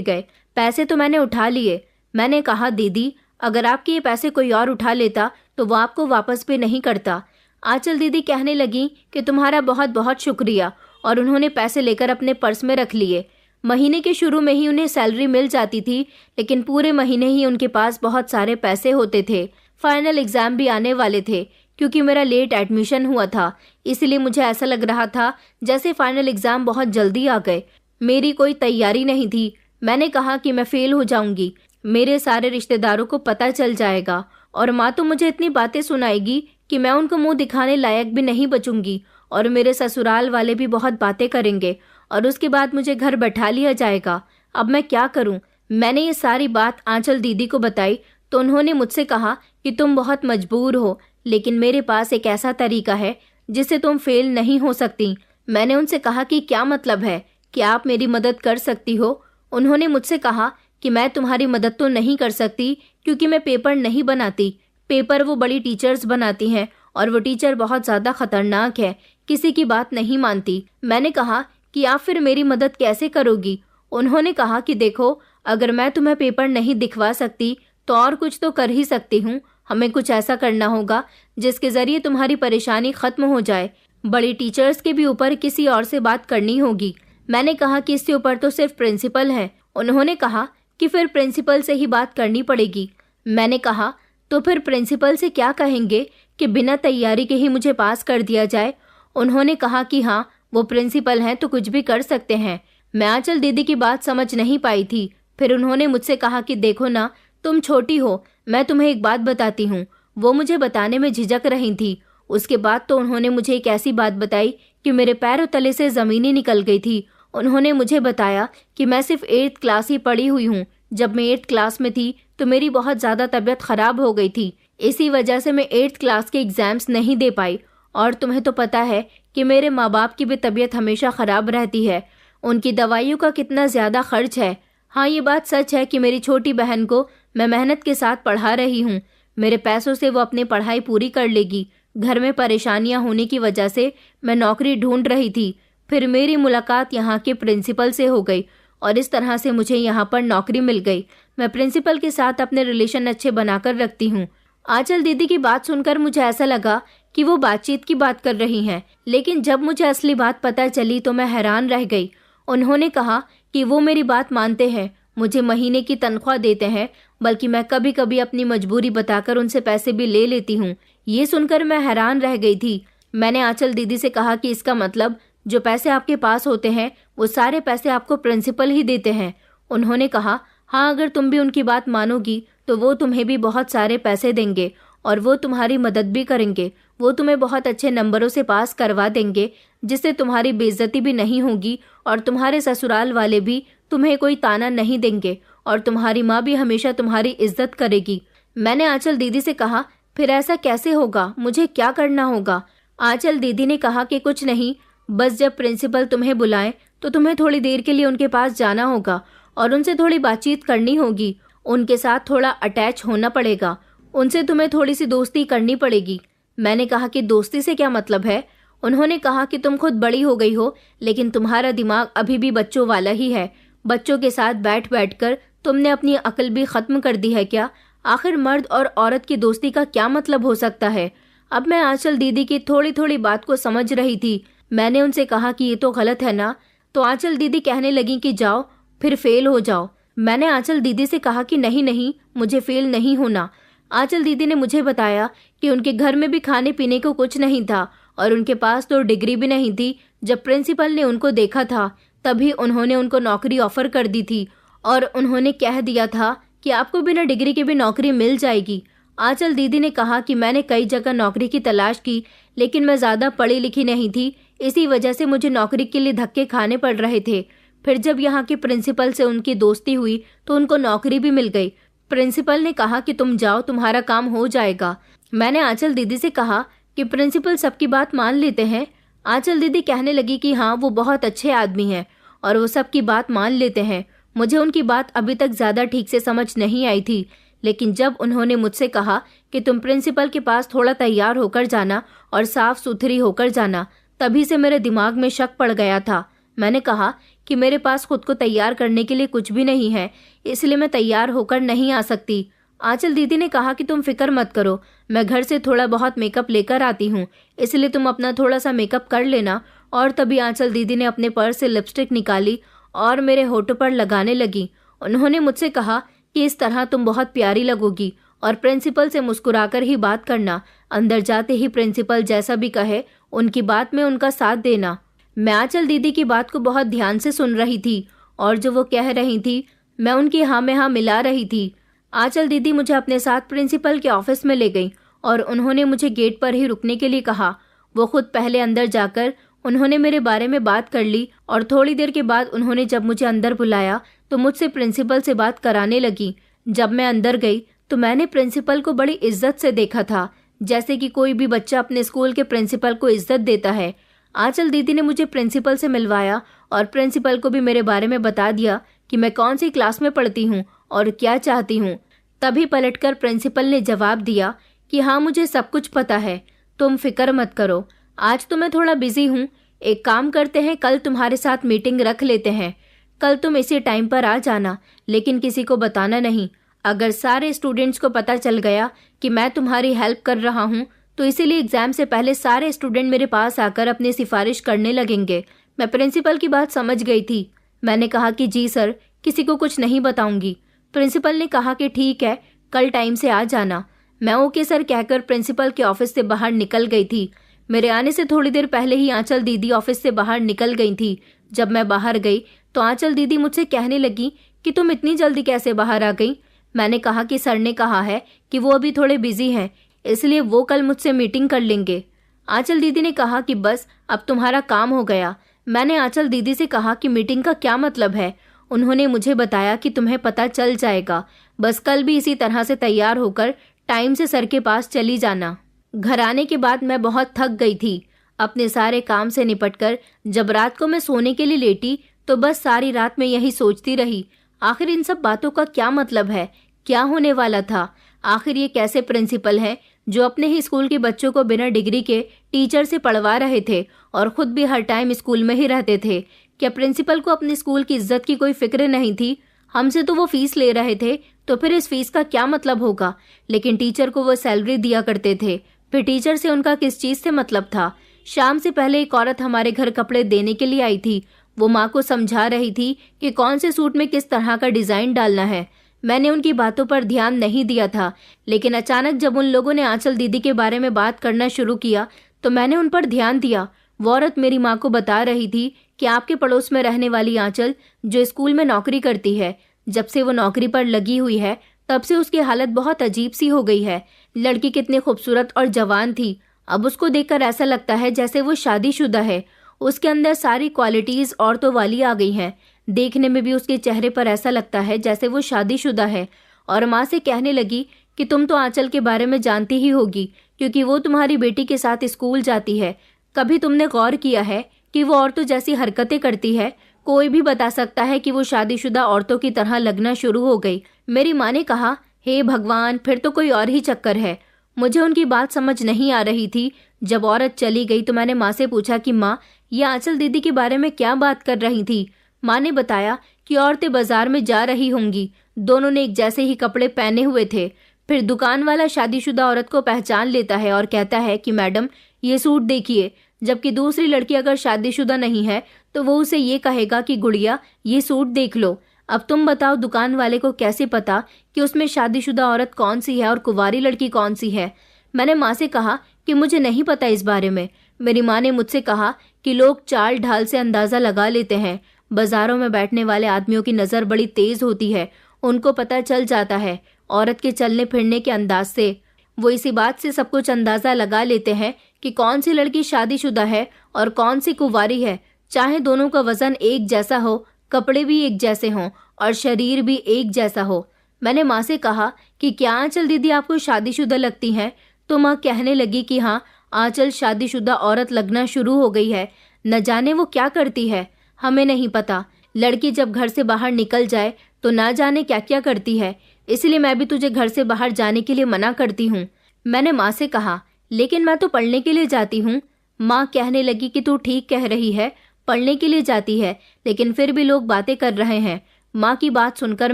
गए। पैसे तो मैंने उठा लिए। मैंने कहा, दीदी, अगर आपके ये पैसे कोई और उठा लेता तो वो आपको वापस भी नहीं करता। आंचल दीदी कहने लगी कि तुम्हारा बहुत बहुत शुक्रिया, और उन्होंने पैसे लेकर अपने पर्स में रख लिए। महीने के शुरू में ही उन्हें सैलरी मिल जाती थी, लेकिन पूरे महीने ही उनके पास बहुत सारे पैसे होते थे। फाइनल एग्जाम भी आने वाले थे। क्योंकि मेरा लेट एडमिशन हुआ था, इसलिए मुझे ऐसा लग रहा था जैसे फाइनल एग्जाम बहुत जल्दी आ गए। मेरी कोई तैयारी नहीं थी। मैंने कहा कि मैं फेल हो जाऊंगी, मेरे सारे रिश्तेदारों को पता चल जाएगा और माँ तो मुझे इतनी बातें सुनाएगी कि मैं उनको मुंह दिखाने लायक भी नहीं बचूंगी, और मेरे ससुराल वाले भी बहुत बातें करेंगे और उसके बाद मुझे घर बैठा लिया जाएगा। अब मैं क्या करूं? मैंने ये सारी बात आंचल दीदी को बताई तो उन्होंने मुझसे कहा कि तुम बहुत मजबूर हो, लेकिन मेरे पास एक ऐसा तरीका है जिससे तुम फेल नहीं हो सकती। मैंने उनसे कहा कि क्या मतलब है, कि आप मेरी मदद कर सकती हो? उन्होंने मुझसे कहा कि मैं तुम्हारी मदद तो नहीं कर सकती क्योंकि मैं पेपर नहीं बनाती। पेपर वो बड़ी टीचर्स बनाती हैं और वो टीचर बहुत ज़्यादा खतरनाक है, किसी की बात नहीं मानती। मैंने कहा कि आप फिर मेरी मदद कैसे करोगी? उन्होंने कहा कि देखो, अगर मैं तुम्हें पेपर नहीं दिखवा सकती तो और कुछ तो कर ही सकती हूँ। हमें कुछ ऐसा करना होगा जिसके जरिए तुम्हारी परेशानी खत्म हो जाए। बड़ी टीचर्स के भी ऊपर किसी और से बात करनी होगी। मैंने कहा कि इससे ऊपर तो सिर्फ प्रिंसिपल है। उन्होंने कहा कि फिर प्रिंसिपल से ही बात करनी पड़ेगी। मैंने कहा तो फिर प्रिंसिपल से क्या कहेंगे कि बिना तैयारी के ही मुझे पास कर दिया जाए? उन्होंने कहा कि हाँ, वो प्रिंसिपल हैं तो कुछ भी कर सकते हैं। मैं आंचल दीदी की बात समझ नहीं पाई थी। फिर उन्होंने मुझसे कहा कि देखो ना, तुम छोटी हो, मैं तुम्हें एक बात बताती हूँ। वो मुझे बताने में झिझक रही थी। उसके बाद तो उन्होंने मुझे एक ऐसी बात बताई कि मेरे पैरों तले से ज़मीन ही निकल गई थी। उन्होंने मुझे बताया कि मैं सिर्फ 8th क्लास ही पढ़ी हुई हूँ। जब मैं 8th क्लास में थी तो मेरी बहुत ज़्यादा तबीयत ख़राब हो गई थी। इसी वजह से मैं 8th क्लास के एग्ज़ाम्स नहीं दे पाई। और तुम्हें तो पता है कि मेरे माँ बाप की भी तबीयत हमेशा ख़राब रहती है। उनकी दवाइयों का कितना ज़्यादा खर्च है। हाँ, ये बात सच है कि मेरी छोटी बहन को मैं मेहनत के साथ पढ़ा रही हूँ। मेरे पैसों से वो अपनी पढ़ाई पूरी कर लेगी। घर में परेशानियाँ होने की वजह से मैं नौकरी ढूंढ रही थी। फिर मेरी मुलाकात यहाँ के प्रिंसिपल से हो गई और इस तरह से मुझे यहाँ पर नौकरी मिल गई। मैं प्रिंसिपल के साथ अपने रिलेशन अच्छे बनाकर रखती हूँ। आंचल दीदी की बात सुनकर मुझे ऐसा लगा कि वो बातचीत की बात कर रही हैं, लेकिन जब मुझे असली बात पता चली तो मैं हैरान रह गई। उन्होंने कहा कि वो मेरी बात मानते हैं, मुझे महीने की तनख्वाह देते हैं, बल्कि मैं कभी कभी अपनी मजबूरी बताकर उनसे पैसे भी ले लेती हूँ। ये सुनकर मैं हैरान रह गई थी। मैंने आंचल दीदी से कहा कि इसका मतलब जो पैसे आपके पास होते हैं वो सारे पैसे आपको प्रिंसिपल ही देते हैं। उन्होंने कहा, हाँ, अगर तुम भी उनकी बात मानोगी तो वो तुम्हें भी बहुत सारे पैसे देंगे और वो तुम्हारी मदद भी करेंगे। वो तुम्हें बहुत अच्छे नंबरों से पास करवा देंगे, जिससे तुम्हारी बेइज्जती भी नहीं होगी और तुम्हारे ससुराल वाले भी तुम्हें कोई ताना नहीं देंगे और तुम्हारी माँ भी हमेशा तुम्हारी इज्जत करेगी। मैंने आंचल दीदी से कहा, फिर ऐसा कैसे होगा? मुझे क्या करना होगा? आंचल दीदी ने कहा कि कुछ नहीं, बस जब प्रिंसिपल तुम्हें बुलाएं तो तुम्हें थोड़ी देर के लिए उनके पास जाना होगा और उनसे थोड़ी बातचीत करनी होगी। उनके साथ थोड़ा अटैच होना पड़ेगा, उनसे तुम्हें थोड़ी सी दोस्ती करनी पड़ेगी। मैंने कहा कि दोस्ती से क्या मतलब है? उन्होंने कहा कि तुम खुद बड़ी हो गई हो, लेकिन तुम्हारा दिमाग अभी भी बच्चों वाला ही है। बच्चों के साथ बैठ कर तुमने अपनी अक्ल भी खत्म कर दी है क्या? आखिर मर्द और औरत की दोस्ती का क्या मतलब हो सकता है? अब मैं आंचल दीदी की थोड़ी थोड़ी बात को समझ रही थी। मैंने उनसे कहा कि ये तो गलत है ना? तो आंचल दीदी कहने लगी कि जाओ, फिर फेल हो जाओ। मैंने आंचल दीदी से कहा कि नहीं नहीं, मुझे फेल नहीं होना। आंचल दीदी ने मुझे बताया कि उनके घर में भी खाने पीने को कुछ नहीं था और उनके पास तो डिग्री भी नहीं थी। जब प्रिंसिपल ने उनको देखा था तभी उन्होंने उनको नौकरी ऑफर कर दी थी और उन्होंने कह दिया था कि आपको बिना डिग्री के भी नौकरी मिल जाएगी। आंचल दीदी ने कहा कि मैंने कई जगह नौकरी की तलाश की, लेकिन मैं ज़्यादा पढ़ी लिखी नहीं थी, इसी वजह से मुझे नौकरी के लिए धक्के खाने पड़ रहे थे। फिर जब यहाँ के प्रिंसिपल से उनकी दोस्ती हुई तो उनको नौकरी भी मिल गई। प्रिंसिपल ने कहा कि तुम जाओ, तुम्हारा काम हो जाएगा। मैंने आंचल दीदी से कहा कि प्रिंसिपल सबकी बात मान लेते हैं? आंचल दीदी कहने लगी कि हाँ, वो बहुत अच्छे आदमी हैं और वो सबकी बात मान लेते हैं। मुझे उनकी बात अभी तक ज़्यादा ठीक से समझ नहीं आई थी, लेकिन जब उन्होंने मुझसे कहा कि तुम प्रिंसिपल के पास थोड़ा तैयार होकर जाना और साफ सुथरी होकर जाना, तभी से मेरे दिमाग में शक पड़ गया था। मैंने कहा कि मेरे पास खुद को तैयार करने के लिए कुछ भी नहीं है, इसलिए मैं तैयार होकर नहीं आ सकती। आंचल दीदी ने कहा कि तुम फिक्र मत करो, मैं घर से थोड़ा बहुत मेकअप लेकर आती हूँ, इसलिए तुम अपना थोड़ा सा मेकअप कर लेना। और तभी आंचल दीदी ने अपने पर्स से लिपस्टिक निकाली और मेरे होठों पर लगाने लगी। उन्होंने मुझसे कहा कि इस तरह तुम बहुत प्यारी लगोगी और प्रिंसिपल से मुस्कुराकर ही बात करना। अंदर जाते ही प्रिंसिपल जैसा भी कहे उनकी बात में उनका साथ देना। मैं आंचल दीदी की बात को बहुत ध्यान से सुन रही थी और जो वो कह रही थी मैं उनकी हाँ में हाँ मिला रही थी। आंचल दीदी मुझे अपने साथ प्रिंसिपल के ऑफिस में ले गई और उन्होंने मुझे गेट पर ही रुकने के लिए कहा। वो खुद पहले अंदर जाकर उन्होंने मेरे बारे में बात कर ली और थोड़ी देर के बाद उन्होंने जब मुझे अंदर बुलाया तो मुझसे प्रिंसिपल से बात कराने लगी। जब मैं अंदर गई तो मैंने प्रिंसिपल को बड़ी इज्जत से देखा था, जैसे कि कोई भी बच्चा अपने स्कूल के प्रिंसिपल को इज्जत देता है। आंचल दीदी ने मुझे प्रिंसिपल से मिलवाया और प्रिंसिपल को भी मेरे बारे में बता दिया कि मैं कौन सी क्लास में पढ़ती हूँ और क्या चाहती हूँ। तभी पलटकर प्रिंसिपल ने जवाब दिया कि हाँ, मुझे सब कुछ पता है, तुम फिक्र मत करो। आज तो मैं थोड़ा बिजी हूँ, एक काम करते हैं, कल तुम्हारे साथ मीटिंग रख लेते हैं। कल तुम इसी टाइम पर आ जाना, लेकिन किसी को बताना नहीं। अगर सारे स्टूडेंट्स को पता चल गया कि मैं तुम्हारी हेल्प कर रहा हूँ तो इसीलिए एग्जाम से पहले सारे स्टूडेंट मेरे पास आकर अपनी सिफारिश करने लगेंगे। मैं प्रिंसिपल की बात समझ गई थी। मैंने कहा कि जी सर, किसी को कुछ नहीं बताऊंगी। प्रिंसिपल ने कहा कि ठीक है, कल टाइम से आ जाना। मैं ओके सर कहकर प्रिंसिपल के ऑफिस से बाहर निकल गई थी। मेरे आने से थोड़ी देर पहले ही आंचल दीदी ऑफिस से बाहर निकल गई थी। जब मैं बाहर गई तो आंचल दीदी मुझसे कहने लगी कि तुम इतनी जल्दी कैसे बाहर आ गई। मैंने कहा कि सर ने कहा है कि वो अभी थोड़े बिजी हैं, इसलिए वो कल मुझसे मीटिंग कर लेंगे। आंचल दीदी ने कहा कि बस अब तुम्हारा काम हो गया। मैंने आंचल दीदी से कहा कि मीटिंग का क्या मतलब है। उन्होंने मुझे बताया कि तुम्हें पता चल जाएगा, बस कल भी इसी तरह से तैयार होकर टाइम से सर के पास चली जाना। घर आने के बाद मैं बहुत थक गई थी। अपने सारे काम से निपटकर जब रात को मैं सोने के लिए लेटी तो बस सारी रात में यही सोचती रही, आखिर इन सब बातों का क्या मतलब है, क्या होने वाला था। आखिर ये कैसे प्रिंसिपल हैं जो अपने ही स्कूल के बच्चों को बिना डिग्री के टीचर से पढ़वा रहे थे और खुद भी हर टाइम स्कूल में ही रहते थे। क्या प्रिंसिपल को अपने स्कूल की इज्जत की कोई फिक्र नहीं थी? हमसे तो वो फीस ले रहे थे, तो फिर इस फीस का क्या मतलब होगा। लेकिन टीचर को वो सैलरी दिया करते थे, फिर टीचर से उनका किस चीज से मतलब था। शाम से पहले एक औरत हमारे घर कपड़े देने के लिए आई थी। वो माँ को समझा रही थी कि कौन से सूट में किस तरह का डिजाइन डालना है। मैंने उनकी बातों पर ध्यान नहीं दिया था, लेकिन अचानक जब उन लोगों ने आंचल दीदी के बारे में बात करना शुरू किया तो मैंने उन पर ध्यान दिया। वो औरत मेरी माँ को बता रही थी कि आपके पड़ोस में रहने वाली आंचल जो स्कूल में नौकरी करती है, जब से वो नौकरी पर लगी हुई है तब से उसकी हालत बहुत अजीब सी हो गई है। लड़की कितनी खूबसूरत और जवान थी, अब उसको देखकर ऐसा लगता है जैसे वो शादीशुदा है। उसके अंदर सारी क्वालिटीज औरतों वाली आ गई हैं। देखने में भी उसके चेहरे पर ऐसा लगता है जैसे वो शादीशुदा है। और माँ से कहने लगी कि तुम तो आंचल के बारे में जानती ही होगी, क्योंकि वो तुम्हारी बेटी के साथ स्कूल जाती है। कभी तुमने गौर किया है कि वो औरतों जैसी हरकतें करती है? कोई भी बता सकता है कि वो शादीशुदा औरतों की तरह लगना शुरू हो गई। मेरी माँ ने कहा, हे भगवान, फिर तो कोई और ही चक्कर है। मुझे उनकी बात समझ नहीं आ रही थी। जब औरत चली गई तो मैंने माँ से पूछा कि माँ, ये आंचल दीदी के बारे में क्या बात कर रही थी? माँ ने बताया कि औरतें बाजार में जा रही होंगी, दोनों ने एक जैसे ही कपड़े पहने हुए थे। फिर दुकान वाला शादीशुदा औरत को पहचान लेता है और कहता है कि मैडम, ये सूट देखिए, जबकि दूसरी लड़की अगर शादीशुदा नहीं है तो वो उसे ये कहेगा कि गुड़िया, ये सूट देख लो। अब तुम बताओ, दुकान वाले को कैसे पता कि उसमें शादीशुदा औरत कौन सी है और कुंवारी लड़की कौन सी है? मैंने माँ से कहा कि मुझे नहीं पता इस बारे में। मेरी माँ ने मुझसे कहा कि लोग चाल ढाल से अंदाजा लगा लेते हैं। बाजारों में बैठने वाले आदमियों की नज़र बड़ी तेज होती है, उनको पता चल जाता है औरत के चलने फिरने के अंदाज से। वो इसी बात से सब कुछ अंदाजा लगा लेते हैं कि कौन सी लड़की शादीशुदा है और कौन सी कुंवारी है। चाहे दोनों का वजन एक जैसा हो, कपड़े भी एक जैसे हों और शरीर भी एक जैसा हो। मैंने माँ से कहा कि क्या आंचल दीदी आपको शादीशुदा लगती हैं? तो माँ कहने लगी कि हाँ, आंचल शादीशुदा औरत लगना शुरू हो गई है। न जाने वो क्या करती है, हमें नहीं पता। लड़की जब घर से बाहर निकल जाए तो ना जाने क्या क्या करती है, इसलिए मैं भी तुझे घर से बाहर जाने के लिए मना करती हूँ। मैंने माँ से कहा, लेकिन मैं तो पढ़ने के लिए जाती हूँ। माँ कहने लगी कि तू ठीक कह रही है, पढ़ने के लिए जाती है, लेकिन फिर भी लोग बातें कर रहे हैं। माँ की बात सुनकर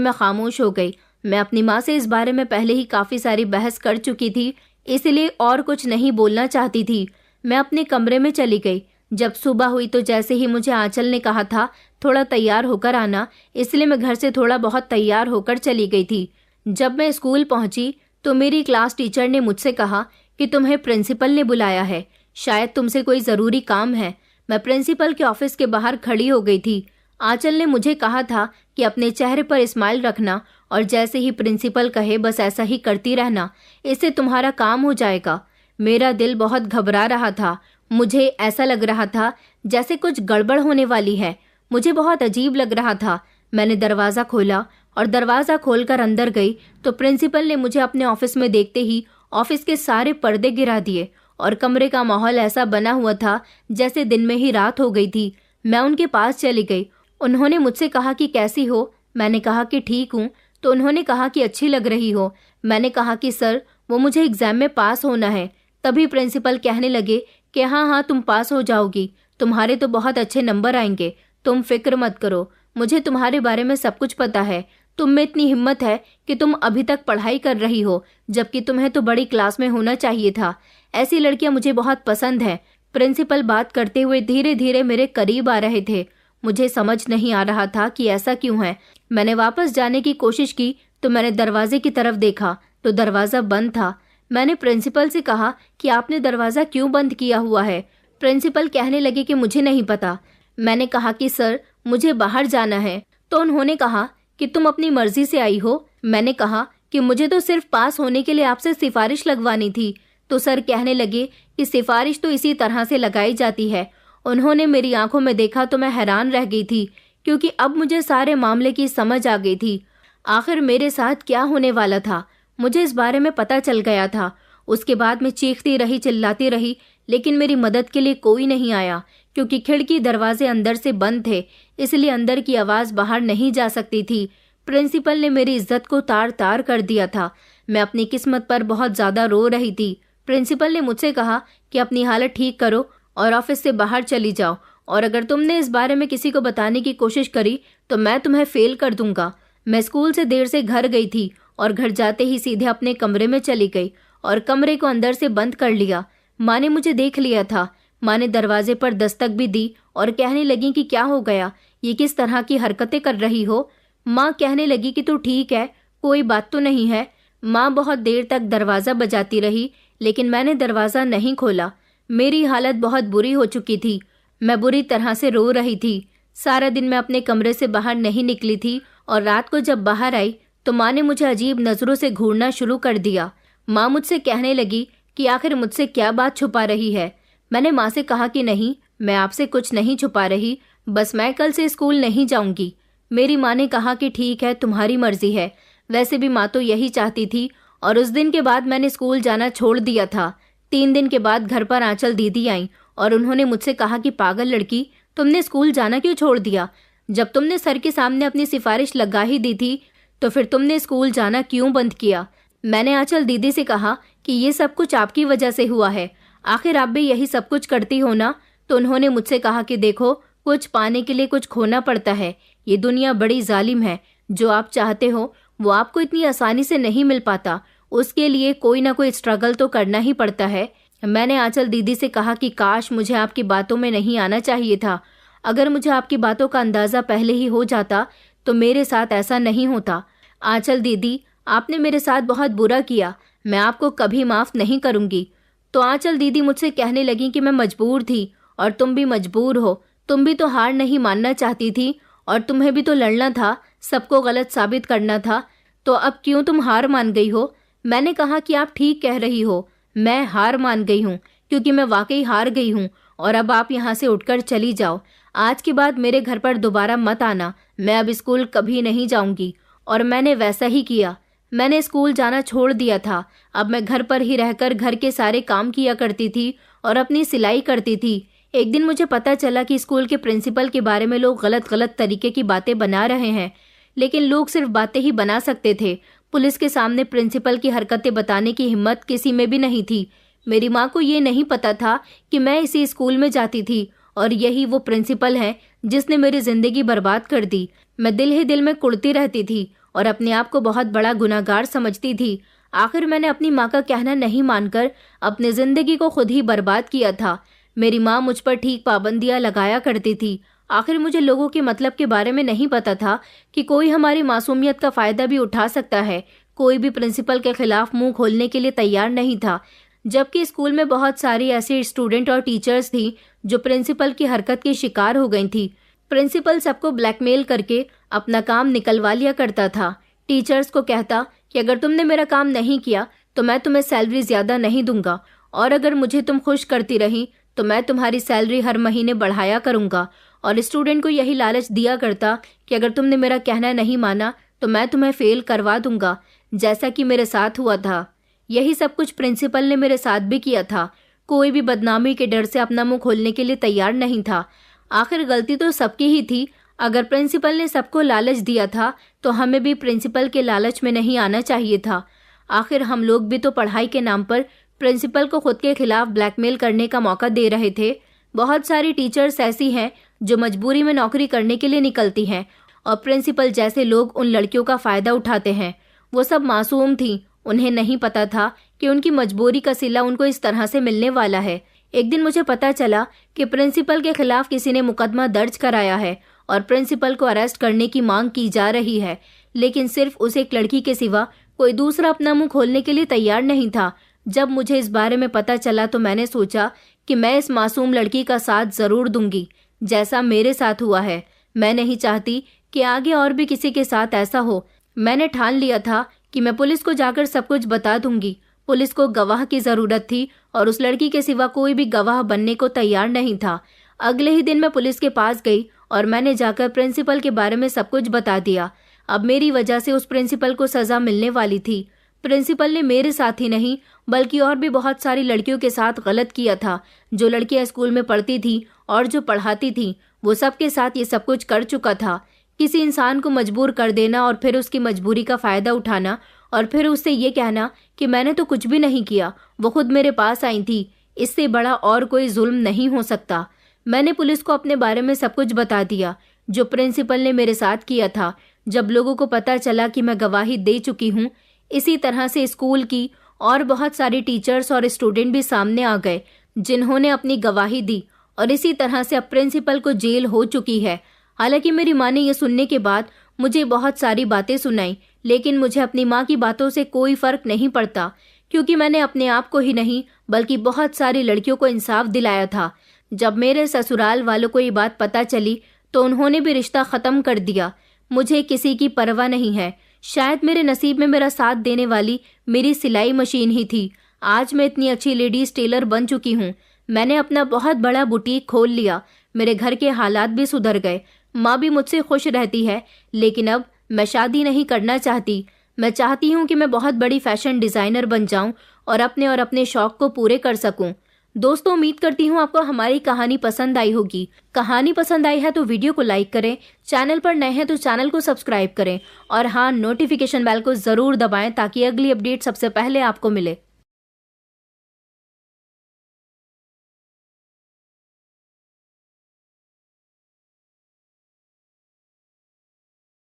मैं खामोश हो गई। मैं अपनी माँ से इस बारे में पहले ही काफ़ी सारी बहस कर चुकी थी, इसलिए और कुछ नहीं बोलना चाहती थी। मैं अपने कमरे में चली गई। जब सुबह हुई तो जैसे ही मुझे आंचल ने कहा था थोड़ा तैयार होकर आना, इसलिए मैं घर से थोड़ा बहुत तैयार होकर चली गई थी। जब मैं स्कूल पहुंची तो मेरी क्लास टीचर ने मुझसे कहा कि तुम्हें प्रिंसिपल ने बुलाया है, शायद तुमसे कोई ज़रूरी काम है। मैं प्रिंसिपल के ऑफिस के बाहर खड़ी हो गई थी। आंचल ने मुझे कहा था कि अपने चेहरे पर स्माइल रखना और जैसे ही प्रिंसिपल कहे बस ऐसा ही करती रहना, इससे तुम्हारा काम हो जाएगा। मेरा दिल बहुत घबरा रहा था। मुझे ऐसा लग रहा था जैसे कुछ गड़बड़ होने वाली है। मुझे बहुत अजीब लग रहा था। मैंने दरवाज़ा खोला और दरवाज़ा खोलकर अंदर गई तो प्रिंसिपल ने मुझे अपने ऑफिस में देखते ही ऑफिस के सारे पर्दे गिरा दिए और कमरे का माहौल ऐसा बना हुआ था जैसे दिन में ही रात हो गई थी। मैं उनके पास चली गई। उन्होंने मुझसे कहा कि कैसी हो? मैंने कहा कि ठीक हूँ। तो उन्होंने कहा कि अच्छी लग रही हो। मैंने कहा कि सर, वो मुझे एग्जाम में पास होना है। तभी प्रिंसिपल कहने लगे कि हाँ हाँ, तुम पास हो जाओगी, तुम्हारे तो बहुत अच्छे नंबर आएंगे, तुम फिक्र मत करो, मुझे तुम्हारे बारे में सब कुछ पता है। तुम में इतनी हिम्मत है कि तुम अभी तक पढ़ाई कर रही हो, जबकि तुम्हें तो बड़ी क्लास में होना चाहिए था। ऐसी लड़कियां मुझे बहुत पसंद है। प्रिंसिपल बात करते हुए धीरे धीरे मेरे करीब आ रहे थे। मुझे समझ नहीं आ रहा था कि ऐसा क्यों है। मैंने वापस जाने की कोशिश की तो मैंने दरवाजे की तरफ देखा तो दरवाज़ा बंद था। मैंने प्रिंसिपल से कहा कि आपने दरवाज़ा क्यों बंद किया हुआ है? प्रिंसिपल कहने लगे कि मुझे नहीं पता। मैंने कहा कि सर, मुझे बाहर जाना है। तो उन्होंने कहा कि तुम अपनी मर्जी से आई हो। मैंने कहा कि मुझे तो सिर्फ पास होने के लिए आपसे सिफारिश लगवानी थी। तो सर कहने लगे कि सिफारिश तो इसी तरह से लगाई जाती है। उन्होंने मेरी आंखों में देखा तो मैं हैरान रह गई थी, क्योंकि अब मुझे सारे मामले की समझ आ गई थी। आखिर मेरे साथ क्या होने वाला था, मुझे इस बारे में पता चल गया था। उसके बाद मैं चीखती रही, चिल्लाती रही, लेकिन मेरी मदद के लिए कोई नहीं आया, क्योंकि खिड़की दरवाजे अंदर से बंद थे, इसलिए अंदर की आवाज़ बाहर नहीं जा सकती थी। प्रिंसिपल ने मेरी इज्जत को तार तार कर दिया था। मैं अपनी किस्मत पर बहुत ज़्यादा रो रही थी। प्रिंसिपल ने मुझसे कहा कि अपनी हालत ठीक करो और ऑफिस से बाहर चली जाओ, और अगर तुमने इस बारे में किसी को बताने की कोशिश करी तो मैं तुम्हें फेल कर दूंगा। मैं स्कूल से देर से घर गई थी और घर जाते ही सीधे अपने कमरे में चली गई और कमरे को अंदर से बंद कर लिया। माँ ने मुझे देख लिया था। माँ ने दरवाजे पर दस्तक भी दी और कहने लगी कि क्या हो गया, ये किस तरह की हरकतें कर रही हो? माँ कहने लगी कि तू ठीक है, कोई बात तो नहीं है। माँ बहुत देर तक दरवाज़ा बजाती रही, लेकिन मैंने दरवाज़ा नहीं खोला। मेरी हालत बहुत बुरी हो चुकी थी। मैं बुरी तरह से रो रही थी। सारा दिन मैं अपने कमरे से बाहर नहीं निकली थी और रात को जब बाहर आई तो माँ ने मुझे अजीब नज़रों से घूरना शुरू कर दिया। माँ मुझसे कहने लगी कि आखिर मुझसे क्या बात छुपा रही है। मैंने माँ से कहा कि नहीं, मैं आपसे कुछ नहीं छुपा रही, बस मैं कल से स्कूल नहीं जाऊंगी। मेरी माँ ने कहा कि ठीक है, तुम्हारी मर्जी है। वैसे भी माँ तो यही चाहती थी, और उस दिन के बाद मैंने स्कूल जाना छोड़ दिया था। 3 दिन के बाद घर पर आंचल दीदी आई और उन्होंने मुझसे कहा कि पागल लड़की, तुमने स्कूल जाना क्यों छोड़ दिया? जब तुमने सर के सामने अपनी सिफारिश लगा ही दी थी तो फिर तुमने स्कूल जाना क्यों बंद किया? मैंने आंचल दीदी से कहा कि ये सब कुछ आपकी वजह से हुआ है, आखिर आप भी यही सब कुछ करती हो ना? तो उन्होंने मुझसे कहा कि देखो, कुछ पाने के लिए कुछ खोना पड़ता है। ये दुनिया बड़ी जालिम है। जो आप चाहते हो वो आपको इतनी आसानी से नहीं मिल पाता, उसके लिए कोई ना कोई स्ट्रगल तो करना ही पड़ता है। मैंने आंचल दीदी से कहा कि काश मुझे आपकी बातों में नहीं आना चाहिए था। अगर मुझे आपकी बातों का अंदाज़ा पहले ही हो जाता तो मेरे साथ ऐसा नहीं होता। आंचल दीदी, आपने मेरे साथ बहुत बुरा किया, मैं आपको कभी माफ़ नहीं करूँगी। तो आंचल दीदी मुझसे कहने लगी कि मैं मजबूर थी और तुम भी मजबूर हो। तुम भी तो हार नहीं मानना चाहती थी और तुम्हें भी तो लड़ना था, सबको गलत साबित करना था। तो अब क्यों तुम हार मान गई हो? मैंने कहा कि आप ठीक कह रही हो, मैं हार मान गई हूँ, क्योंकि मैं वाकई हार गई हूँ। और अब आप यहाँ से उठकर चली जाओ। आज के बाद मेरे घर पर दोबारा मत आना। मैं अब स्कूल कभी नहीं जाऊँगी। और मैंने वैसा ही किया। मैंने स्कूल जाना छोड़ दिया था। अब मैं घर पर ही रहकर घर के सारे काम किया करती थी और अपनी सिलाई करती थी। एक दिन मुझे पता चला कि स्कूल के प्रिंसिपल के बारे में लोग गलत गलत तरीके की बातें बना रहे हैं, लेकिन लोग सिर्फ बातें ही बना सकते थे। पुलिस के सामने प्रिंसिपल की हरकतें बताने की हिम्मत किसी में भी नहीं थी। मेरी माँ को ये नहीं पता था कि मैं इसी स्कूल में जाती थी और यही वो प्रिंसिपल है जिसने मेरी जिंदगी बर्बाद कर दी। मैं दिल ही दिल में कुढ़ती रहती थी और अपने आप को बहुत बड़ा गुनाहगार समझती थी। आखिर मैंने अपनी माँ का कहना नहीं मानकर अपनी जिंदगी को खुद ही बर्बाद किया था। मेरी माँ मुझ पर ठीक पाबंदियां लगाया करती थी। आखिर मुझे लोगों के मतलब के बारे में नहीं पता था कि कोई हमारी मासूमियत का फायदा भी उठा सकता है। कोई भी प्रिंसिपल के खिलाफ मुंह खोलने के लिए तैयार नहीं था, जबकि स्कूल में बहुत सारी ऐसी स्टूडेंट और टीचर्स थी जो प्रिंसिपल की हरकत की शिकार हो गई थी। प्रिंसिपल सबको ब्लैकमेल करके अपना काम निकलवा लिया करता था। टीचर्स को कहता कि अगर तुमने मेरा काम नहीं किया तो मैं तुम्हें सैलरी ज्यादा नहीं दूंगा, और अगर मुझे तुम खुश करती रही तो मैं तुम्हारी सैलरी हर महीने बढ़ाया करूंगा। और स्टूडेंट को यही लालच दिया करता कि अगर तुमने मेरा कहना नहीं माना तो मैं तुम्हें फेल करवा दूंगा, जैसा कि मेरे साथ हुआ था। यही सब कुछ प्रिंसिपल ने मेरे साथ भी किया था। कोई भी बदनामी के डर से अपना मुंह खोलने के लिए तैयार नहीं था। आखिर गलती तो सबकी ही थी। अगर प्रिंसिपल ने सबको लालच दिया था तो हमें भी प्रिंसिपल के लालच में नहीं आना चाहिए था। आखिर हम लोग भी तो पढ़ाई के नाम पर प्रिंसिपल को खुद के खिलाफ ब्लैकमेल करने का मौका दे रहे थे। बहुत सारी टीचर्स ऐसी हैं जो मजबूरी में नौकरी करने के लिए निकलती हैं और प्रिंसिपल जैसे लोग उन लड़कियों का फायदा उठाते हैं। वो सब मासूम थी, उन्हें नहीं पता था कि उनकी मजबूरी का सिला उनको इस तरह से मिलने वाला है। एक दिन मुझे पता चला कि प्रिंसिपल के खिलाफ किसी ने मुकदमा दर्ज कराया है और प्रिंसिपल को अरेस्ट करने की मांग की जा रही है, लेकिन सिर्फ उस एक लड़की के सिवा कोई दूसरा अपना मुंह खोलने के लिए तैयार नहीं था। जब मुझे इस बारे में पता चला तो मैंने सोचा कि मैं इस मासूम लड़की का साथ जरूर दूंगी, जैसा मेरे साथ हुआ है। मैं नहीं चाहती कि आगे और भी किसी के साथ ऐसा हो। मैंने ठान लिया था कि मैं पुलिस को जाकर सब कुछ बता दूंगी। पुलिस को गवाह की जरूरत थी और उस लड़की के सिवा कोई भी गवाह बनने को तैयार नहीं था। अगले ही दिन मैं पुलिस के पास गई और मैंने जाकर प्रिंसिपल के बारे में सब कुछ बता दिया। अब मेरी वजह से उस प्रिंसिपल को सजा मिलने वाली थी। प्रिंसिपल ने मेरे साथ ही नहीं बल्कि और भी बहुत सारी लड़कियों के साथ गलत किया था। जो लड़कियां स्कूल में पढ़ती थी और जो पढ़ाती थी, वो सबके साथ ये सब कुछ कर चुका था। किसी इंसान को मजबूर कर देना और फिर उसकी मजबूरी का फायदा उठाना और फिर उससे ये कहना कि मैंने तो कुछ भी नहीं किया, वो खुद मेरे पास आई थी, इससे बड़ा और कोई जुल्म नहीं हो सकता। मैंने पुलिस को अपने बारे में सब कुछ बता दिया जो प्रिंसिपल ने मेरे साथ किया था। जब लोगों को पता चला कि मैं गवाही दे चुकी हूँ, इसी तरह से स्कूल की और बहुत सारी टीचर्स और स्टूडेंट भी सामने आ गए जिन्होंने अपनी गवाही दी, और इसी तरह से अब प्रिंसिपल को जेल हो चुकी है। हालांकि मेरी माँ ने यह सुनने के बाद मुझे बहुत सारी बातें सुनाई, लेकिन मुझे अपनी माँ की बातों से कोई फर्क नहीं पड़ता, क्योंकि मैंने अपने आप को ही नहीं बल्कि बहुत सारी लड़कियों को इंसाफ दिलाया था। जब मेरे ससुराल वालों को ये बात पता चली तो उन्होंने भी रिश्ता खत्म कर दिया। मुझे किसी की परवाह नहीं है। शायद मेरे नसीब में मेरा साथ देने वाली मेरी सिलाई मशीन ही थी। आज मैं इतनी अच्छी लेडीज टेलर बन चुकी हूँ। मैंने अपना बहुत बड़ा बुटीक खोल लिया। मेरे घर के हालात भी सुधर गए। माँ भी मुझसे खुश रहती है, लेकिन अब मैं शादी नहीं करना चाहती। मैं चाहती हूँ कि मैं बहुत बड़ी फैशन डिजाइनर बन जाऊं और अपने शौक को पूरे कर सकूं। दोस्तों, उम्मीद करती हूँ आपको हमारी कहानी पसंद आई होगी। कहानी पसंद आई है तो वीडियो को लाइक करें, चैनल पर नए हैं तो चैनल को सब्सक्राइब करें और हाँ, नोटिफिकेशन बेल को जरूर दबाएं ताकि अगली अपडेट सबसे पहले आपको मिले।